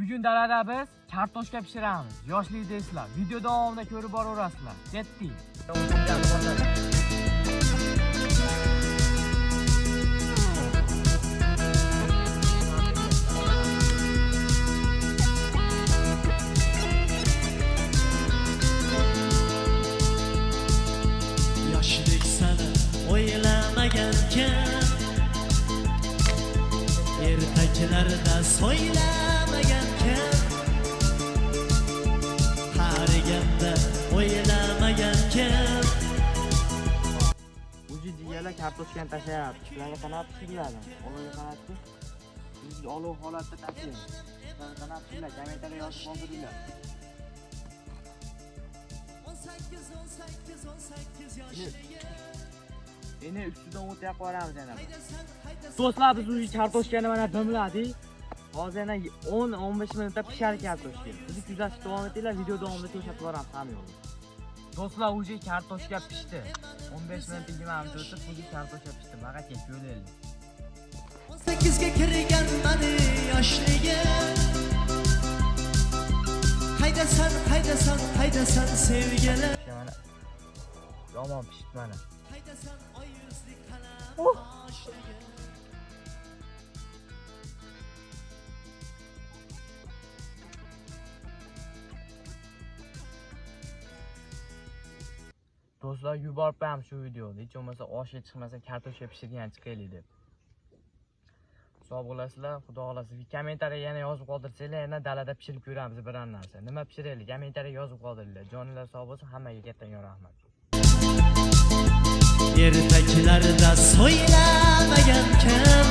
Bugun dalada biz kartoshka pishiramiz. Yoshlik deysizlar. Video davomida ko'rib boraverasizlar. Ketdik. Yoshlik sani o'ylamagankan, ertaklarda so'ylamagankan, qariganda o'ylamagankan. Uji jiyalar kartoshkani tashlayapti. Sizlarga qanaqa pishiradi? Olovga qanaqasi? Siz olov holatda tashlang. Sizlarga qanaqa pishiradi? Kommentariyga yozib qoldiringlar. 18 yoshliga. Endi ustidan o't yoqib yuboramiz yana. Do'stlar, biz uji kartoshkani mana dimladik. Hozir yana 10-15 minutda pishar kartoshka. Bizni kuzatishda davom etinglar, video davomida ko'rsatib boramiz hamma yo'lni. Do'stlar, uji kartoshka pishdi. 15 minut 20 minut o'tib uji kartoshka pishdi. Bag'aka ko'raylik. 18 ga kirgan mani yoshligim. Haydasan sevgilim. Mana yomon pishdi mana. Haydasan oy yuzli qalam yoshligim. Do'stlar, yuborib ham shu videoni. Hech bo'lmasa oshga chiqmasa kartoshka pishirgan chiqaylik deb. Sog' bo'lasizlar, xudo xolasa. Kommentariyaga yana yozib qoldirsanglar, yana dalada pishirib ko'ramiz biror narsa. Nima pishiraylik? Kommentariyaga yozib qoldiringlar. Joninglar sog' bo'lsin, hammaga kattadan rahmat. Ertaklarda so'ylamagankan,